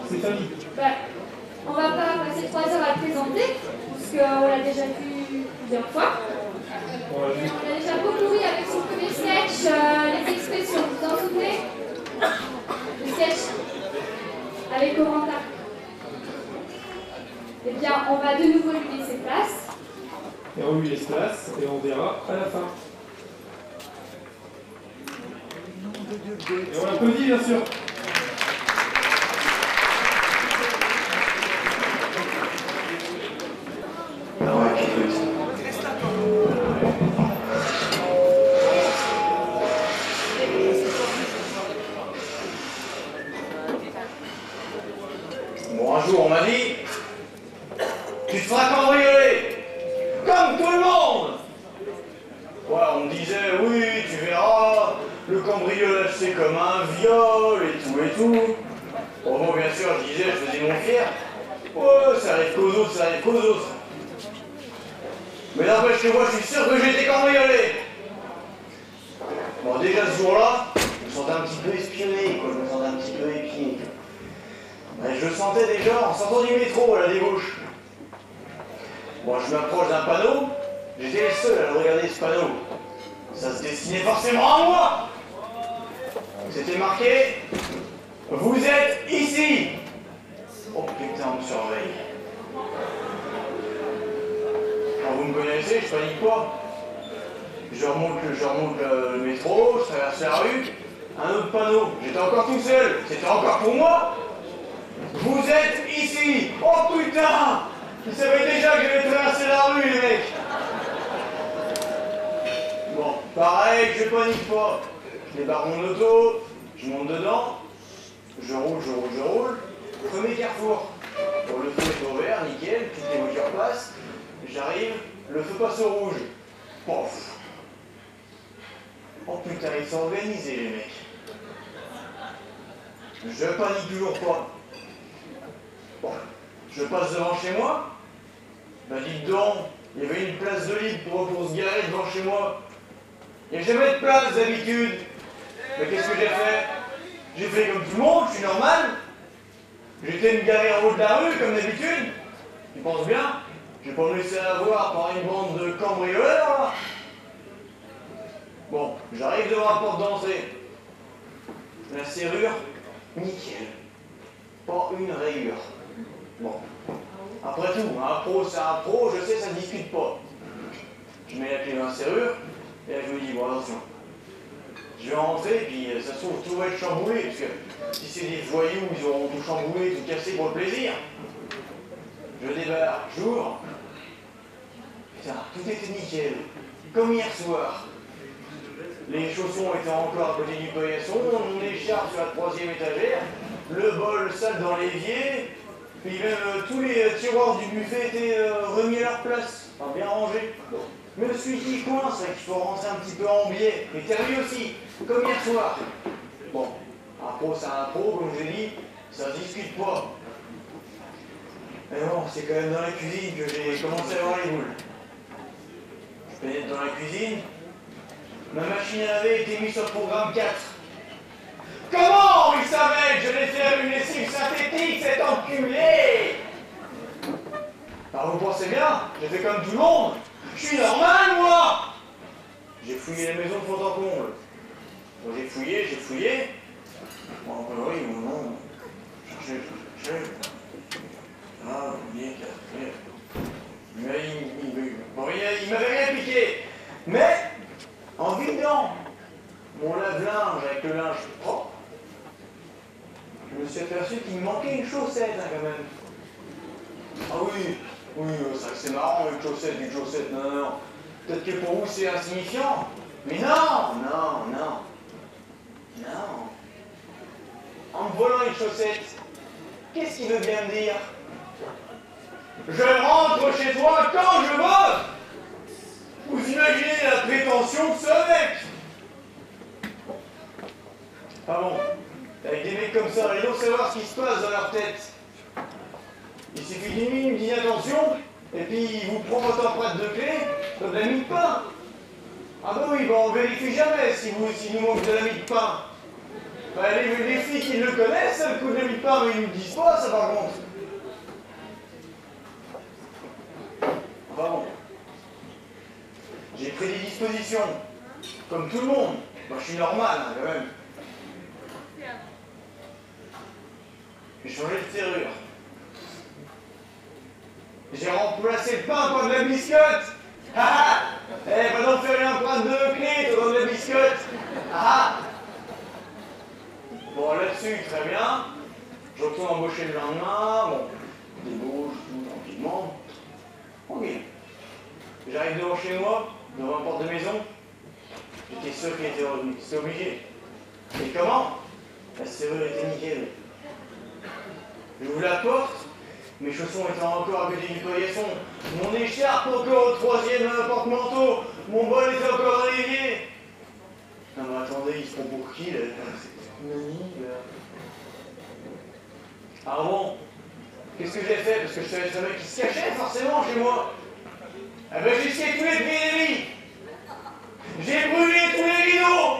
Stéphanie. On va pas passer 3 heures à le présenter, parce qu'on l'a déjà vu plusieurs fois. On a déjà beaucoup ri avec son premier sketch, les expressions. Vous vous en souvenez? Le sketch avec Corentin. Eh bien, on va de nouveau lui laisser place. Et on lui laisse place et on verra à la fin. Et on l'applaudit bien sûr. Bon, un jour, on m'a dit, tu te feras cambrioler, comme tout le monde. Ouais, on me disait, oui, tu verras, le cambriolage c'est comme un viol et tout. Bon, moi, bien sûr, je disais, je faisais mon fier. Ouais, ça arrive qu'aux autres, ça arrive qu'aux autres. Mais n'empêche que moi, je suis sûr que j'ai été cambriolé. Bon, déjà ce jour-là, je me sentais un petit peu espionné, quoi, je me sentais un petit peu épié. Je le sentais déjà en sortant du métro à la débauche. Bon, je m'approche d'un panneau, j'étais le seul à le regarder ce panneau. Ça se destinait forcément à moi. C'était marqué « Vous êtes ici !» Oh putain, on me surveille. Alors vous me connaissez, je panique pas. Je remonte le métro, je traverse la rue, un autre panneau. J'étais encore tout seul, c'était encore pour moi. Vous êtes ici! Oh putain! Ils savaient déjà que j'allais traverser la rue, les mecs! Bon, pareil, je panique pas. Je débarque mon auto, je monte dedans, je roule. Premier carrefour. Bon, le feu est au vert, nickel, toutes les voitures passent. J'arrive, le feu passe au rouge. Pof! Oh putain, ils sont organisés, les mecs. Je panique toujours pas. Bon, je passe devant chez moi. Bah dites donc, il y avait une place de libre pour se garer devant chez moi. Il n'y a jamais de place d'habitude. Mais qu'est-ce que j'ai fait? J'ai fait comme tout le monde, je suis normal. J'étais me garer en haut de la rue comme d'habitude. Tu penses bien? Je vais pas me laisser avoir par une bande de cambrioleurs là. Bon, j'arrive devant la porte d'entrée. La serrure, nickel. Pas une rayure. Bon. Après tout, un pro c'est un pro, je sais, ça ne discute pas. Je mets la clé dans la serrure, et là je me dis, bon attention. Je vais rentrer, puis ça se trouve, tout va être chamboulé, parce que si c'est des voyous, ils auront tout chamboulé, tout cassé pour le plaisir. Je débarque, j'ouvre. Putain, tout était nickel. Comme hier soir. Les chaussons étaient encore à côté du paillasson, mon écharpe sur la 3e étagère, le bol sale dans l'évier, puis même tous les tiroirs du buffet étaient remis à leur place, enfin bien rangés. Mais celui qui coince, qu'il faut rentrer un petit peu en biais, était remis aussi, comme hier soir. Bon, un pro c'est un pro, comme je l'ai dit, ça ne discute pas. Mais bon, c'est quand même dans la cuisine que j'ai commencé à avoir les boules. Je pénètre dans la cuisine. Ma machine à laver était mise sur le programme 4. Comment il savait que je vais faire une lessive synthétique, cet enculé? Alors vous pensez bien, j'ai fait comme tout le monde. Je suis normal, moi. J'ai fouillé la maison de fond en comble. Bon, j'ai fouillé. Bon, oui, non. Cherchez. Ah, bien, il m'avait rien piqué. Mais en vidant mon lave-linge avec le linge propre, je me suis aperçu qu'il me manquait une chaussette, hein, quand même. Ah oui, c'est vrai que c'est marrant, une chaussette, non. Peut-être que pour vous c'est insignifiant, mais non. En me volant une chaussette, qu'est-ce qu'il veut bien me dire? Je rentre chez toi quand je veux! Vous imaginez la prétention que ce mec? Ah bon, avec des mecs comme ça, allez donc savoir ce qui se passe dans leur tête. Il suffit d'une minute d'inattention, et puis ils vous prend votre empreinte de clé comme de la mie de pain. Ah bah oui, on vérifie jamais si nous manque de la mie de pain. Bah, les filles qui le connaissent, le coup de demi-pain, mais ils nous disent pas, ça par contre. Enfin bon. J'ai pris des dispositions. Comme tout le monde. Moi, je suis normal, hein, quand même. J'ai changé de serrure. J'ai remplacé le pain par de la biscotte. Ah ah. Eh, va donc faire une empreinte de clé, toi, dans de la biscotte. Ah ah. Bon, là-dessus, très bien. Je retourne embaucher le lendemain. Bon, débauche, tout tranquillement. Tranquille. J'arrive devant chez moi, devant la porte de maison. J'étais sûr qu'il était revenu. C'est obligé. Et comment? La serrure était nickel. J'ouvre la porte, mes chaussons étaient encore à côté du paillasson, mon écharpe encore au 3e porte-manteau, mon bol était encore dans l'évier. Non mais attendez, ils se prend pour qui là? C'est une amie là. Ah bon? Qu'est-ce que j'ai fait? Parce que je savais ce mec qui se cachait forcément chez moi. Ah ben j'ai scié tous les pieds des lits. J'ai brûlé tous les rideaux.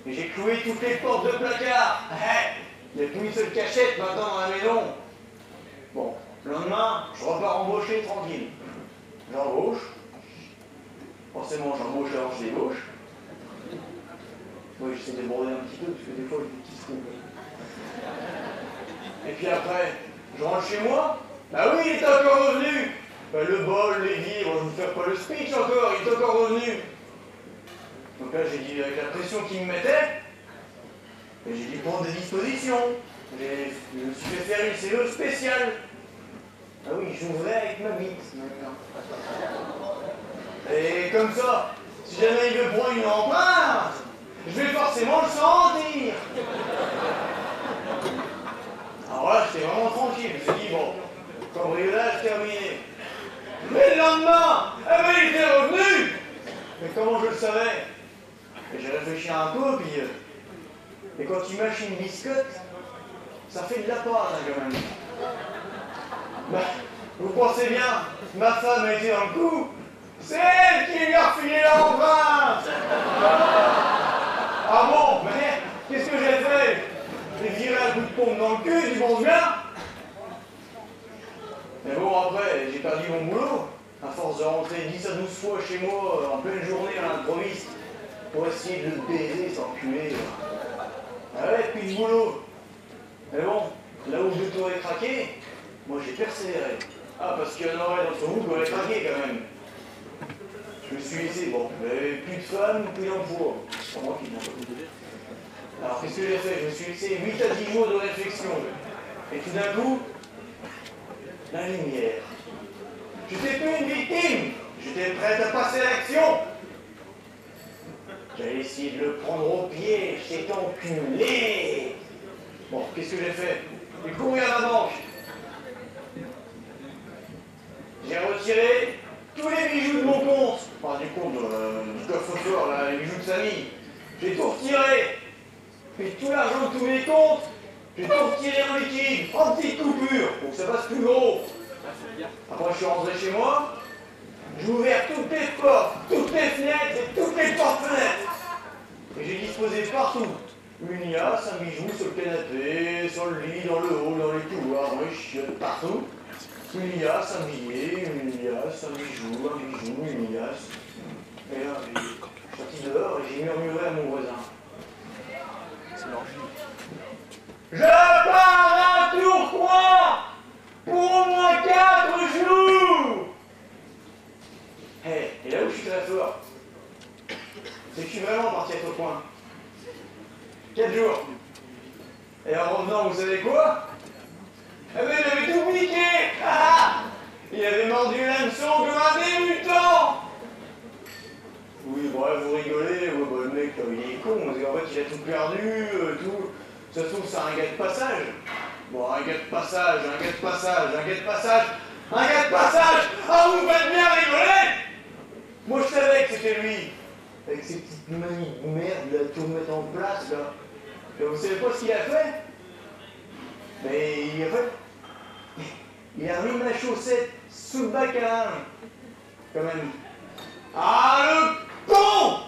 Et j'ai cloué toutes les portes de placard. Il n'y a plus une seule cachette maintenant dans la maison. Bon, le lendemain, je repars embaucher tranquille. J'embauche. Forcément, j'embauche alors je débauche. Oui, j'essaie de déborder un petit peu parce que des fois, j'ai des petits trous. Et puis après, je rentre chez moi. Bah oui, il est encore revenu. Bah, le bol, les vivres, je ne vous fais pas le speech encore, il est encore revenu. Donc là, j'ai dit, avec la pression qu'il me mettait, j'ai dû prendre des dispositions. Je me suis fait faire une cellule spéciale. Ah oui, j'ouvrais avec ma bite maintenant. Et comme ça, si jamais il veut prendre une empreinte, je vais forcément le sentir. Alors là, j'étais vraiment tranquille. Je me suis dit, bon, cambriolage terminé. Mais le lendemain, eh ben, il était revenu. Mais comment je le savais? J'ai réfléchi un peu, puis... Et quand tu mâches une biscotte, ça fait de la pâte, hein, quand même. Bah, vous pensez bien, ma femme a été dans le coup, c'est elle qui lui a refilé l'empreinte. Ah bon, mais qu'est-ce que j'ai fait? J'ai viré un coup de pompe dans le cul, tu penses bien? Mais bon, après, j'ai perdu mon boulot, à force de rentrer 10 à 12 fois chez moi, en pleine journée à l'improviste, pour essayer de le baiser, s'enculer. Ah ouais, puis le boulot. Mais bon, là où je t'aurais craqué, moi j'ai persévéré. Ah, parce qu'il y en aurait d'entre vous qui auraient craqué quand même. Je me suis laissé, bon, j'avais plus de femmes, plus d'emploi. C'est pas moi qui l'ai pas. Alors qu'est-ce que j'ai fait? Je me suis laissé 8 à 10 jours de réflexion. Et tout d'un coup, la lumière. J'étais plus une victime. J'étais prêt à passer à l'action. J'allais essayer de le prendre au pied, cet enculé. Bon, qu'est-ce que j'ai fait? J'ai couru à la banque. J'ai retiré tous les bijoux de mon compte. Enfin, du compte, du coffre-fort, là, les bijoux de famille. J'ai tout retiré. Puis tout l'argent de tous mes comptes, j'ai tout retiré en liquide, en petites coupures, pour que ça fasse plus gros. Après, je suis rentré chez moi. J'ai ouvert toutes les portes, toutes les fenêtres et toutes les portes-fenêtres. Et j'ai disposé partout une liasse, un bijou sur le canapé, sur le lit, dans le hall, dans les couloirs, dans les chiottes, partout. Une liasse, un billet, une liasse, un bijou, une liasse. Et là, je suis sorti dehors et j'ai murmuré à mon voisin. C'est l'orgie. Je pars à Tourcoing pour au moins 4 jours. Hey, et là où je suis très fort, c'est que je suis vraiment parti à Tourcoing. 4 jours. Et en revenant, vous savez quoi? Eh ben, il avait tout piqué. Il avait mordu l'hameçon comme un débutant. Oui, bref, vous rigolez, ouais, bah, le mec, il est con, parce qu'en fait, il a tout perdu, tout. Ça se trouve, c'est un gars de passage. Bon, un gars de passage, un gars de passage, un gars de passage, un gars de passage. Ah, vous faites bien rigoler. Moi, je savais que c'était lui. Avec ses petites manies de merde, là, tout mettre en place, là. Et vous savez pas ce qu'il a fait? Mais il a fait... Il a remis ma chaussette sous le bac à linge. Quand même. Ah, le con!